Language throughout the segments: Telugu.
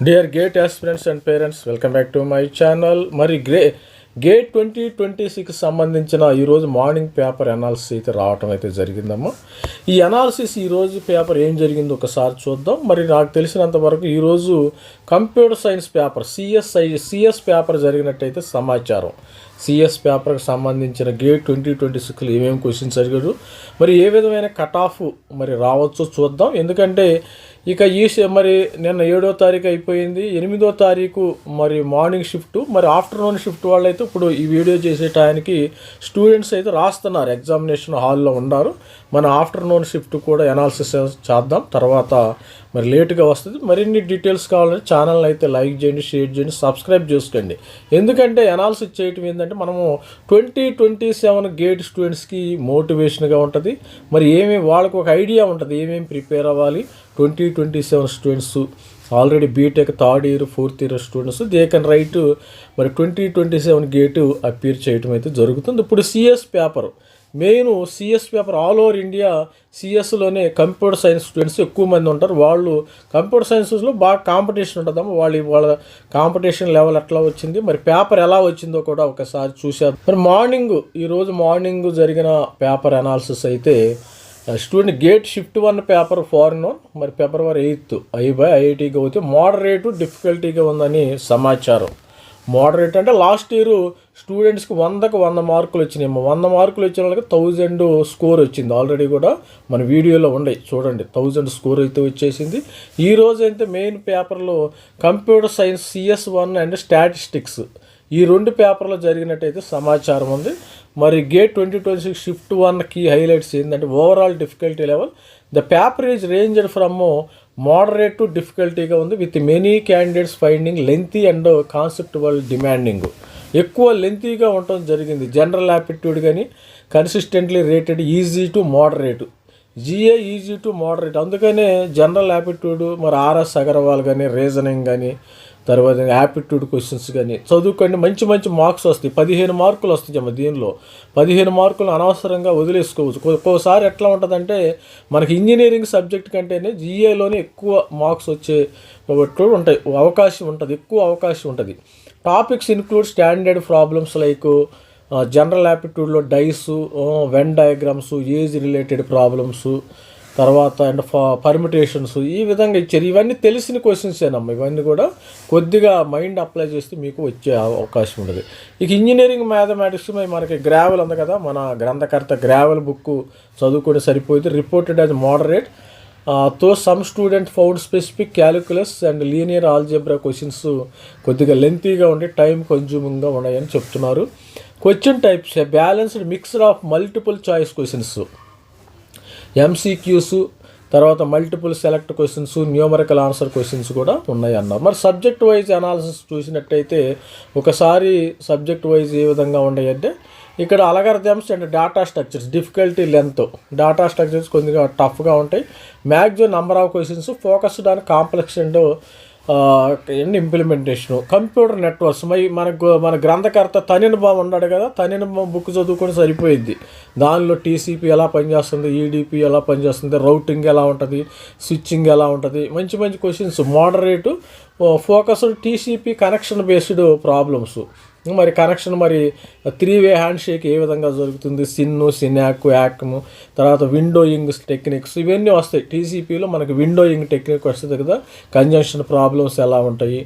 Dear GATE aspirants and parents, welcome back to my channel. మరి గేట్ 2026 సంబంధించిన ఈరోజు మార్నింగ్ పేపర్ అనాలిసిస్ అయితే రావటం అయితే జరిగిందమ్మా. ఈ అనాలిసిస్ ఈరోజు పేపర్ ఏం జరిగిందో ఒకసారి చూద్దాం. మరి నాకు తెలిసినంత వరకు ఈరోజు computer science paper CS paper జరిగినట్టయితే సమాచారం. సిఎస్ పేపర్కి సంబంధించిన గేట్ 2026లో ఏమేమి క్వశ్చన్స్ అడిగారు, మరి ఏ విధమైన కట్ ఆఫ్ మరి రావచ్చో చూద్దాం. ఎందుకంటే ఇక మరి నిన్న 7వ తారీఖు అయిపోయింది, 8వ తారీఖు మరి మార్నింగ్ షిఫ్ట్, మరి ఆఫ్టర్నూన్ షిఫ్ట్ వాళ్ళు అయితే ఇప్పుడు ఈ వీడియో చేసే టైంకి స్టూడెంట్స్ అయితే రాస్తున్నారు, ఎగ్జామినేషన్ హాల్లో ఉన్నారు. మన ఆఫ్టర్నూన్ షిఫ్ట్ కూడా అనాలిసిస్ చేద్దాం, తర్వాత మరి లేట్గా వస్తుంది. మరిన్ని డీటెయిల్స్ కావాలంటే ఛానల్ని అయితే లైక్ చేయండి, షేర్ చేయండి, సబ్స్క్రైబ్ చేసుకోండి. ఎందుకంటే అనాలిసిస్ చేయటం ఏంటంటే మనము 2027 గేట్ స్టూడెంట్స్కి మోటివేషన్గా ఉంటుంది. మరి వాళ్ళకు ఒక ఐడియా ఉంటుంది ఏమేమి ప్రిపేర్ అవ్వాలి. 2027 students already BTech third year, fourth year students they can write మరి 2027 గేటు అపీర్ చేయటం అయితే జరుగుతుంది. ఇప్పుడు CS paper CS paper all over India సిఎస్లోనే కంప్యూటర్ సైన్స్ స్టూడెంట్స్ ఎక్కువ మంది ఉంటారు. వాళ్ళు కంప్యూటర్ సైన్సెస్లో బాగా కాంపిటీషన్ ఉంటుందమ్మా. వాళ్ళ కాంపిటీషన్ లెవెల్ ఎట్లా వచ్చింది, మరి పేపర్ ఎలా వచ్చిందో కూడా ఒకసారి చూసారు. మరి ఈరోజు మార్నింగ్ జరిగిన పేపర్ అనాలిసిస్ అయితే student gate shift 1 paper foreign, మరి February 8th IITగా అయితే మోడరేటు డిఫికల్టీగా ఉందని సమాచారం. మోడరేట్ అంటే లాస్ట్ ఇయర్ స్టూడెంట్స్కి 100కి 100 మార్కులు వచ్చినాయి. 100 మార్కులు వచ్చిన వాళ్ళకి 1000 స్కోర్ వచ్చింది. ఆల్రెడీ కూడా మన వీడియోలో ఉండే చూడండి, 1000 స్కోర్ అయితే వచ్చేసింది. ఈరోజు అయితే మెయిన్ పేపర్లో computer science CS1 and statistics ఈ 2 పేపర్లో జరిగినట్టయితే సమాచారం ఉంది. మరి గేట్ 2026 షిఫ్ట్ 1కి హైలైట్స్ ఏంటంటే overall difficulty level the paper is ranged from moderate to డిఫికల్టీగా ఉంది, with many candidates finding lengthy and conceptual demanding. ఎక్కువ లెంతీగా ఉండటం జరిగింది. జనరల్ యాప్టిట్యూడ్ కానీ consistently rated easy to moderate, GA easy to moderate. అందుకనే జనరల్ యాప్టిట్యూడ్ మరి RS అగర్వాల్ కానీ రీజనింగ్ కానీ తర్వాత యాప్టిట్యూడ్ క్వశ్చన్స్ కానీ చదువుకోండి, మంచి మార్క్స్ వస్తాయి. 15 మార్కులు వస్తాయమ్మా. దీనిలో 15 మార్కులు అనవసరంగా వదిలేసుకోవచ్చు. ఒక్కోసారి ఎట్లా ఉంటుందంటే మనకి ఇంజనీరింగ్ సబ్జెక్ట్ కంటేనే జిఏలోనే ఎక్కువ మార్క్స్ వచ్చే ఉంటాయి, ఎక్కువ అవకాశం ఉంటుంది. Topics include standard problems like general యాప్టిట్యూడ్లో dice, Venn diagrams, age related problems, తర్వాత అండ్ పర్మిటేషన్స్ ఈ విధంగా ఇచ్చారు. ఇవన్నీ తెలిసిన క్వశ్చన్సేనమ్మా. ఇవన్నీ కూడా కొద్దిగా మైండ్ అప్లై చేస్తే మీకు వచ్చే అవకాశం ఉంటుంది. ఇక ఇంజనీరింగ్ మ్యాథమెటిక్స్ మనకి గ్రావెల్ ఉంది కదా, మన గ్రంథకర్త గ్రావెల్ బుక్ చదువుకుంటే సరిపోయింది. రిపోర్టెడ్ యాజ్ మోడరేట్ తో some student found specific calculus and linear algebra questions కొద్దిగా లెంతీగా ఉండి టైం కన్జ్యూమింగ్గా ఉన్నాయని చెప్తున్నారు. Question types balanced mixer of multiple choice questions, MCQs, తర్వాత multiple select questions, numerical answer questions కూడా ఉన్నాయి అన్నారు. మరి సబ్జెక్ట్ వైజ్ అనాలిసిస్ చూసినట్టయితే ఒకసారి సబ్జెక్ట్ వైజ్ ఏ విధంగా ఉన్నాయంటే ఇక్కడ algorithms and data structures difficulty length, data structures కొద్దిగా టఫ్గా ఉంటాయి. Maximum number of questions focused on complex and implementation. Computer networks మన గ్రంథకర్త తనినుబాబు ఉన్నాడు కదా, తనినుబాబు బుక్ చదువుకొని సరిపోయింది. దానిలో TCP ఎలా పనిచేస్తుంది, EDP ఎలా పనిచేస్తుంది, రౌటింగ్ ఎలా ఉంటుంది, స్విచ్చింగ్ ఎలా ఉంటుంది, మంచి questions. Moderate focused TCP connection based problems. మరి కనెక్షన్ 3-వే హ్యాండ్ షేక్ ఏ విధంగా జరుగుతుంది, సినాక్, యాక్ము, తర్వాత విండోయింగ్ టెక్నిక్స్ ఇవన్నీ వస్తాయి. TCPలో మనకి విండోయింగ్ టెక్నిక్ వస్తుంది కదా, కంజంక్షన్ ప్రాబ్లమ్స్ ఎలా ఉంటాయి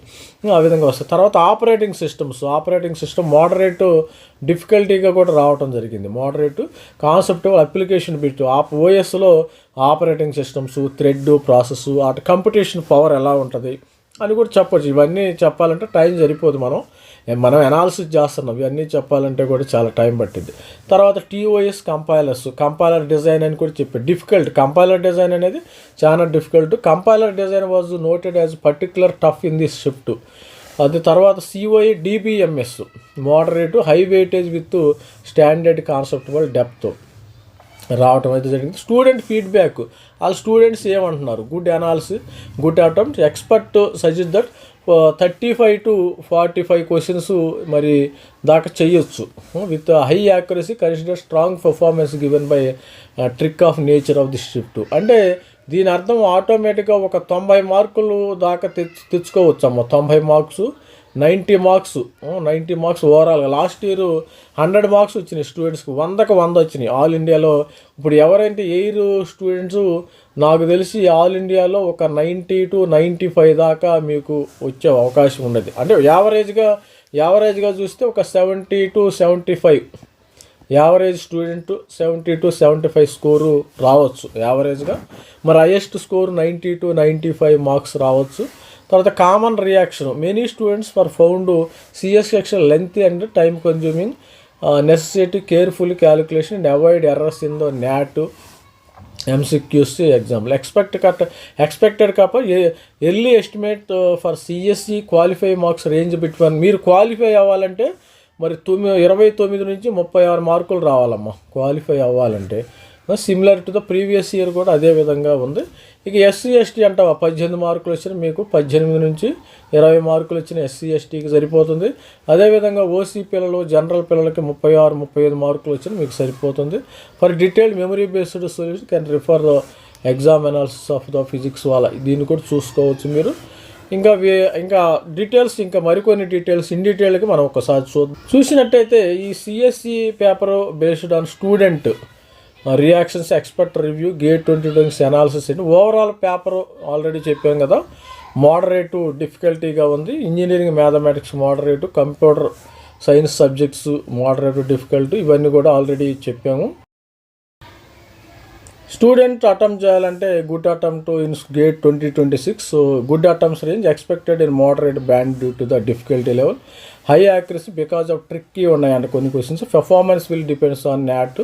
ఆ విధంగా వస్తాయి. తర్వాత ఆపరేటింగ్ సిస్టమ్ మోడరేట్ డిఫికల్టీగా కూడా రావడం జరిగింది. మోడరేట్ కాన్సెప్ట్ అప్లికేషన్ బిట్ OSలో ఆపరేటింగ్ సిస్టమ్స్, థ్రెడ్ ప్రాసెస్, అటు కంప్యూటేషన్ పవర్ ఎలా ఉంటుంది అని కూడా చెప్పచ్చు. ఇవన్నీ చెప్పాలంటే టైం సరిపోదు. మనం అనాలిసిస్ చేస్తున్నాం, ఇవన్నీ చెప్పాలంటే కూడా చాలా టైం పట్టింది. తర్వాత TOS కంపైలర్ డిజైన్ అని కూడా చెప్పారు. కంపైలర్ డిజైన్ అనేది చాలా difficult. Compiler design was noted as particular tough in this shift. అది తర్వాత COE DBMS moderate high weightage with standard conceptual depth రావటం అయితే జరిగింది. స్టూడెంట్ ఫీడ్బ్యాక్, వాళ్ళ స్టూడెంట్స్ ఏమంటున్నారు, good analysis, good attempt, expert suggest that 35 to 45 questions మరి దాకా చేయొచ్చు with high accuracy, consider strong performance given by trick of nature of the shift. అంటే దీని అర్థం ఆటోమేటిక్గా ఒక 90 మార్కులు దాకా తెచ్చుకోవచ్చు అమ్మ. 90 మార్క్స్, 90 మార్క్స్, 90 మార్క్స్ ఓవరాల్గా. లాస్ట్ ఇయర్ 100 మార్క్స్ వచ్చినాయి స్టూడెంట్స్కి, 100కి 100 వచ్చినాయి ఆల్ ఇండియాలో. ఇప్పుడు ఎవరైతే ఎయిర్ స్టూడెంట్స్ నాకు తెలిసి ఆల్ ఇండియాలో ఒక 90 to 95 దాకా మీకు వచ్చే అవకాశం ఉండదు. అంటే యావరేజ్గా చూస్తే ఒక 70 to 75, average student 70 to 75 score రావచ్చు యావరేజ్గా. మరి హైయెస్ట్ స్కోర్ 90 to 95 మార్క్స్ రావచ్చు. తర్వాత common reaction, many students for found CS section length and time consuming, necessity careful calculation and avoid errors in the NAT MCQs example. Expected కాప early estimate for CSE qualify marks range between. మీరు క్వాలిఫై అవ్వాలంటే మరి 29 నుంచి 36 మార్కులు రావాలమ్మా క్వాలిఫై అవ్వాలంటే. Similar to the previous year కూడా అదే విధంగా ఉంది. ఇక ఎస్సీ ఎస్టీ అంటావా, 18 మార్కులు వచ్చిన మీకు 18 నుంచి 20 మార్కులు వచ్చిన ఎస్సీ ఎస్టీకి సరిపోతుంది. అదేవిధంగా ఓసీ పిల్లలు, జనరల్ పిల్లలకి 36, 35 మార్కులు వచ్చిన మీకు సరిపోతుంది. For detailed memory based solution can refer exam analysis of the physics వాళ్ళ, దీన్ని కూడా చూసుకోవచ్చు మీరు. ఇంకా డీటెయిల్స్, ఇంకా మరికొన్ని డీటెయిల్స్ ఇన్ డీటెయిల్కి మనం ఒకసారి చూసినట్టయితే ఈ CSE paper based on student reactions expert review gate 2026 analysis అండి. ఓవరాల్ పేపర్ ఆల్రెడీ చెప్పాం కదా, మోడరేటు డిఫికల్టీగా ఉంది. Engineering mathematics moderate, computer science subjects moderate difficulty, ఇవన్నీ కూడా ఆల్రెడీ చెప్పాము. స్టూడెంట్ అటెంప్ట్ చేయాలంటే good attempt in gate 2026. So good attempts range expected in moderate band due to the difficulty level, high accuracy because of tricky ఉన్నాయంటే కొన్ని questions. Performance will depends on న్యాట్.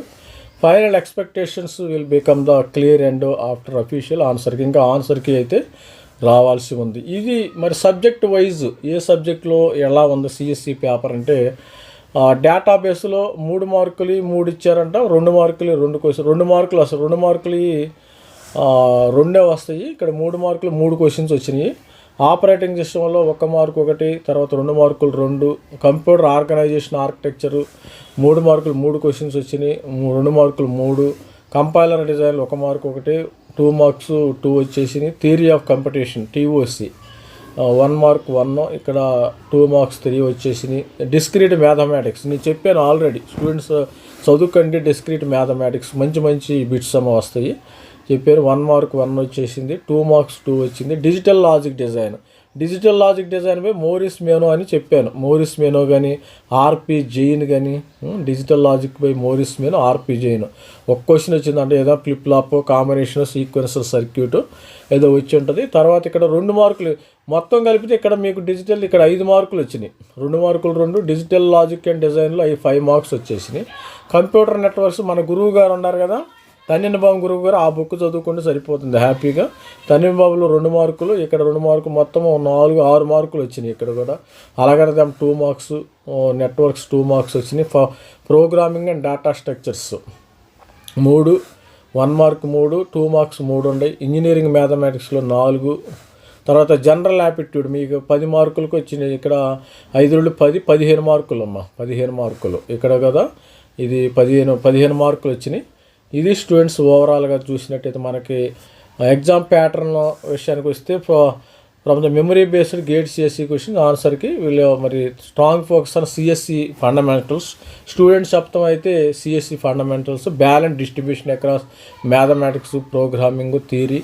Final expectations will become the clear and after official ఆన్సర్కి. ఇంకా ఆన్సర్కి అయితే రావాల్సి ఉంది. ఇది మరి సబ్జెక్ట్ వైజ్ ఏ సబ్జెక్ట్లో ఎలా ఉంది సిఎస్సి పేపర్ అంటే, డేటాబేస్లో 3 మార్కులు 3 ఇచ్చారంట, 2 మార్కులు 2 క్వశ్చన్, 2 మార్కులు అసలు 2 మార్కులు 2 వస్తాయి. ఇక్కడ 3 మార్కులు 3 క్వశ్చన్స్ వచ్చినాయి. ఆపరేటింగ్ సిస్టంలో 1 మార్కు 1, తర్వాత 2 మార్కులు 2. కంప్యూటర్ ఆర్గనైజేషన్ ఆర్కిటెక్చరు 3 మార్కులు 3 క్వశ్చన్స్ వచ్చినాయి, 2 మార్కులు 3. కంపైలర్ డిజైన్ 1 మార్కు 1, 2 మార్క్స్ 2 వచ్చేసినాయి. థియరీ ఆఫ్ కంపిటీషన్ టీఓసి 1 మార్క్ 1, ఇక్కడ 2 మార్క్స్ 3 వచ్చేసినాయి. డిస్క్రీట్ మ్యాథమెటిక్స్ నేను చెప్పాను ఆల్రెడీ, స్టూడెంట్స్ చదువుకండి డిస్క్రీట్ మ్యాథమెటిక్స్ మంచి బిట్స్ అమ్మ వస్తాయి చెప్పారు. 1 మార్క్ 1 వచ్చేసింది, 2 మార్క్స్ 2 వచ్చింది. డిజిటల్ లాజిక్ డిజైన్ పై మోరిస్ మేనో అని చెప్పాను. మోరిస్ మేనో కానీ ఆర్పి జైన్ కానీ, డిజిటల్ లాజిక్ బై మోరిస్ మేనో, ఆర్పి జైన్. ఒక క్వశ్చన్ వచ్చిందంటే ఏదో flip flop combination sequencer circuit ఏదో వచ్చి ఉంటుంది. తర్వాత ఇక్కడ 2 మార్కులు మొత్తం కలిపితే ఇక్కడ మీకు డిజిటల్ ఇక్కడ 5 మార్కులు వచ్చినాయి. 2 మార్కులు 2, డిజిటల్ లాజిక్ అండ్ డిజైన్లో 5 మార్క్స్ వచ్చేసినాయి. కంప్యూటర్ నెట్వర్క్స్ మన గురువు గారు ఉన్నారు కదా తన్నిన బాబు గురువు గారు, ఆ బుక్ చదువుకుంటే సరిపోతుంది హ్యాపీగా. తన్నిన బాబులో 2 మార్కులు, ఇక్కడ 2 మార్కులు, మొత్తం 6 మార్కులు వచ్చినాయి ఇక్కడ కూడా. అలాగే 2 మార్క్స్, నెట్వర్క్స్ 2 మార్క్స్ వచ్చినాయి. Programming and data structures 3, 1 mark 3, 2 marks 3 ఉన్నాయి. ఇంజనీరింగ్ మ్యాథమెటిక్స్లో 4. తర్వాత జనరల్ యాప్టిట్యూడ్ మీకు 10 మార్కులకు వచ్చినాయి. ఇక్కడ 5 10 15 మార్కులు అమ్మ, 15 మార్కులు ఇక్కడ కదా. ఇది 15 మార్కులు వచ్చినాయి. ఇది స్టూడెంట్స్ ఓవరాల్గా చూసినట్టయితే మనకి ఎగ్జామ్ ప్యాటర్న్ విషయానికి వస్తే from the memory based GATE CSE question ఆన్సర్కి వీళ్ళు మరి strong focus on CSE fundamentals. Students చెప్తాం అయితే CSE fundamentals, balance distribution across mathematics, programming, theory,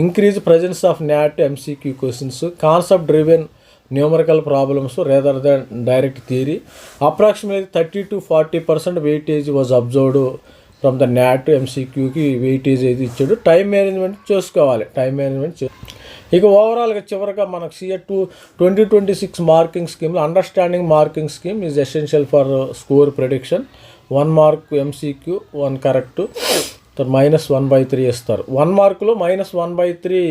increase presence of NAT MCQ questions, concept driven numerical problems rather than direct theory. Approximately 30 to 40% weightage was observed from the NAT ఎంసీక్యూకి వెయిటేజ్ అయితే ఇచ్చాడు. టైం మేనేజ్మెంట్ చేసుకోవాలి, ఇక ఓవరాల్గా చివరిగా మనకు సిఎట్ 2026 మార్కింగ్ స్కీమ్లో understanding marking scheme is essential for score prediction. 1 mark MCQ 1 correct, -1/3 ఇస్తారు. 1 మార్కులో -1/3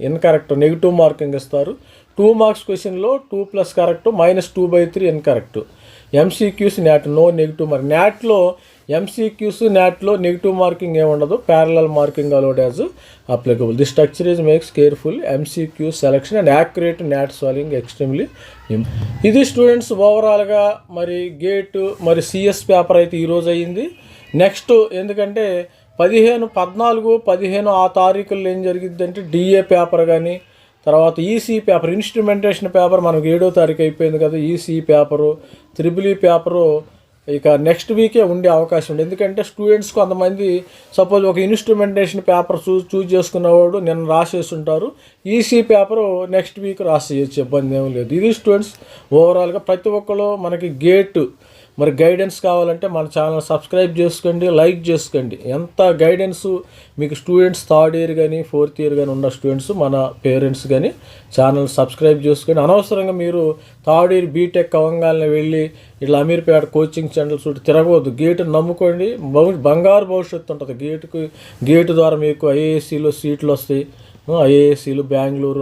ఇన్కరెక్ట్, నెగిటివ్ మార్కింగ్ ఇస్తారు. 2 మార్క్స్ క్వశ్చన్లో 2+ correct, -2/3 incorrect. MCQs NAT no negative mark. న్యాట్లో ఎంసీక్యూస్ న్యాట్లో నెగిటివ్ మార్కింగ్ ఏముండదు, parallel marking allowed as applicable. The structure is makes careful MCQ selection and accurate NAT solving ఎక్స్ట్రీమ్లీ. ఇది స్టూడెంట్స్ ఓవరాల్గా మరి గేట్ మరి సిఎస్ పేపర్ అయితే ఈరోజు అయ్యింది. నెక్స్ట్ ఎందుకంటే 14, 15 ఆ తారీఖుల్లో ఏం జరిగిద్ది అంటే డిఏ పేపర్ కానీ, తర్వాత ఈసీ పేపర్, ఇన్స్ట్రుమెంటేషన్ పేపర్ మనకు 7వ తారీఖు అయిపోయింది కదా, EC paper, triple E paper ఇక నెక్స్ట్ వీకే ఉండే అవకాశం ఉంది. ఎందుకంటే స్టూడెంట్స్ కొంతమంది సపోజ్ ఒక ఇన్స్ట్రుమెంటేషన్ పేపర్ చూజ్ చేసుకున్నవాడు నిన్న రాసేసి ఉంటారు, ఈసీ పేపరు నెక్స్ట్ వీక్ రాసేయచ్చు, ఇబ్బంది ఏమీ లేదు. ఇది స్టూడెంట్స్ ఓవరాల్గా ప్రతి ఒక్కరు మనకి గేట్ మరి గైడెన్స్ కావాలంటే మన ఛానల్ సబ్స్క్రైబ్ చేసుకోండి, లైక్ చేసుకోండి. ఎంత గైడెన్స్ మీకు స్టూడెంట్స్ 3rd ఇయర్ కానీ 4th ఇయర్ కానీ ఉన్న స్టూడెంట్స్ మన పేరెంట్స్ కానీ ఛానల్ సబ్స్క్రైబ్ చేసుకోండి. అనవసరంగా మీరు 3rd ఇయర్ బీటెక్ అవ్వగానే వెళ్ళి ఇట్లా అమీర్పేట కోచింగ్ సెంటర్స్ చుట్టూ తిరగవద్దు. గేటును నమ్ముకోండి, బంగారు భవిష్యత్తు ఉంటుంది. గేటు ద్వారా మీకు ఐఏఎస్సీలో సీట్లు వస్తాయి, ఐఏఎస్సీలు బెంగళూరు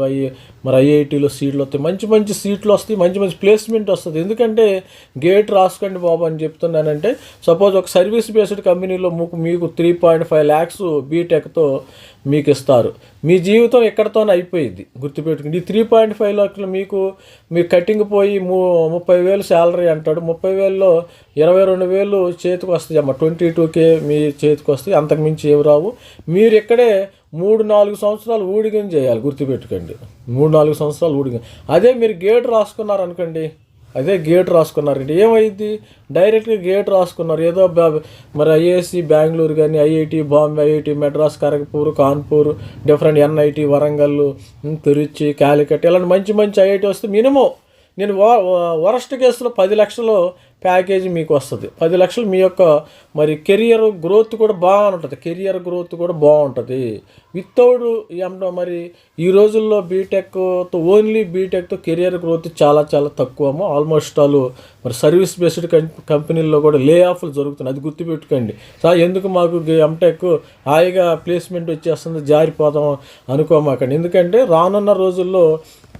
మరి ఐఐటీలో సీట్లు వస్తాయి, మంచి సీట్లు వస్తాయి, మంచి ప్లేస్మెంట్ వస్తుంది. ఎందుకంటే గేట్ రాసుకోండి బాబు అని చెప్తున్నానంటే, సపోజ్ ఒక సర్వీస్ బేస్డ్ కంపెనీలో మీకు 3.5 lakhs బీటెక్తో మీకు ఇస్తారు. మీ జీవితం ఎక్కడితోనే అయిపోయింది, గుర్తుపెట్టుకుని. ఈ 3.5 lakhs మీకు కటింగ్ పోయి 30,000 శాలరీ అంటాడు, 30,000లో 22,000 చేతికి వస్తాయి అమ్మ, 22K మీ చేతికి వస్తాయి, అంతకుమించి ఏమి రావు. మీరు ఇక్కడే 3-4 సంవత్సరాలు ఊడిగం చేయాలి, గుర్తుపెట్టుకోండి. 3-4 సంవత్సరాలు ఊడిగం. అదే మీరు గేట్ రాసుకున్నారనుకోండి, ఏమైంది, డైరెక్ట్గా గేట్ రాసుకున్నారు, ఏదో మరి ఐఏఎస్సి బెంగళూరు కానీ, IIT Bombay, IIT Madras, Kharagpur, Kanpur, different NIT, Warangal, Trichy, Calicut, ఇలాంటి మంచి ఐఐటి వస్తే మినిమం నేను వరస్ట్ కేసులో 10 లక్షలు ప్యాకేజీ మీకు వస్తుంది. 10 లక్షలు మీ యొక్క మరి కెరియర్ గ్రోత్ కూడా బాగుంటుంది. వితౌట్ మరి ఈ రోజుల్లో ఓన్లీ బీటెక్తో కెరియర్ గ్రోత్ చాలా తక్కువ. ఆల్మోస్ట్ ఆల్ మరి సర్వీస్ బేస్డ్ కంపెనీల్లో కూడా లే ఆఫ్లు జరుగుతున్నాయి, అది గుర్తుపెట్టుకోండి. ఎందుకు మాకు ఎంటెక్ హాయిగా ప్లేస్మెంట్ వచ్చేస్తుంది జారిపోదాం అనుకోమాకండి. ఎందుకంటే రానున్న రోజుల్లో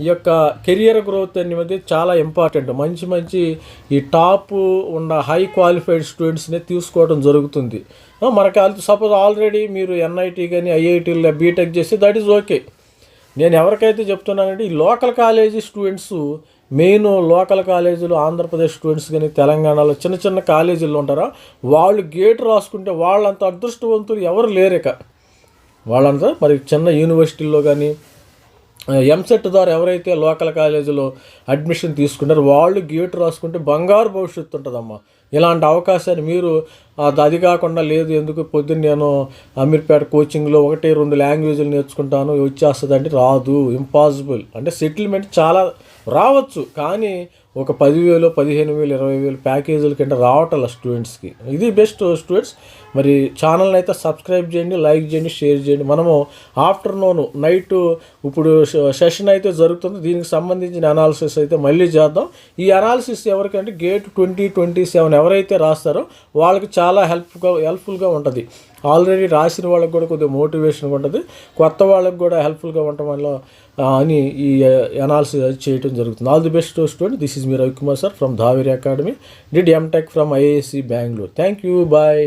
ఈ యొక్క కెరియర్ గ్రోత్ అనేది చాలా ఇంపార్టెంట్. మంచి ఈ టాప్ ఉన్న హై క్వాలిఫైడ్ స్టూడెంట్స్ని తీసుకోవడం జరుగుతుంది. మనకి సపోజ్ ఆల్రెడీ మీరు ఎన్ఐటి కానీ ఐఐటీలో బీటెక్ చేస్తే దట్ ఈజ్ ఓకే. నేను ఎవరికైతే చెప్తున్నానంటే ఈ local college students, main local కాలేజీలు ఆంధ్రప్రదేశ్ స్టూడెంట్స్ కానీ తెలంగాణలో చిన్న కాలేజీల్లో ఉంటారా, వాళ్ళు గేట్ రాసుకుంటే వాళ్ళంత అదృష్టవంతులు ఎవరు లేరిక. వాళ్ళంతా మరి చిన్న యూనివర్సిటీల్లో కానీ ఎంసెట్ ద్వారా ఎవరైతే లోకల్ కాలేజీలో అడ్మిషన్ తీసుకుంటారో వాళ్ళు గేట్ రాసుకుంటే బంగారు భవిష్యత్తు ఉంటుందమ్మా. ఇలాంటి అవకాశాన్ని మీరు అది కాకుండా లేదు, ఎందుకు పొద్దున్న నేను అమీర్పేట కోచింగ్లో 1-2 లాంగ్వేజ్లు నేర్చుకుంటాను వచ్చేస్తుంది అంటే రాదు, ఇంపాసిబుల్. అంటే సెటిల్మెంట్ చాలా రావచ్చు, కానీ ఒక 10,000, 15,000, 20,000 ప్యాకేజీల కింద రావట్లే స్టూడెంట్స్కి. ఇది బెస్ట్ స్టూడెంట్స్. మరి ఛానల్ని అయితే సబ్స్క్రైబ్ చేయండి, లైక్ చేయండి, షేర్ చేయండి. మనము ఆఫ్టర్నూన్ నైట్ ఇప్పుడు సెషన్ అయితే జరుగుతుంది, దీనికి సంబంధించిన అనాలిసిస్ అయితే మళ్ళీ చేద్దాం. ఈ అనాలిసిస్ ఎవరికంటే గేట్ 2027 ఎవరైతే రాస్తారో వాళ్ళకి చాలా హెల్ప్ఫుల్గా ఉంటుంది. ఆల్రెడీ రాసిన వాళ్ళకి కూడా కొద్దిగా మోటివేషన్గా ఉంటుంది, కొత్త వాళ్ళకి కూడా హెల్ప్ఫుల్గా ఉండటం వల్ల అని ఈ అనాలిసిస్ చేయడం జరుగుతుంది. All the best student. This is మీ Ravikumar sir from Dhaveri academy, did MTech from IISc Bengaluru. Thank you, bye.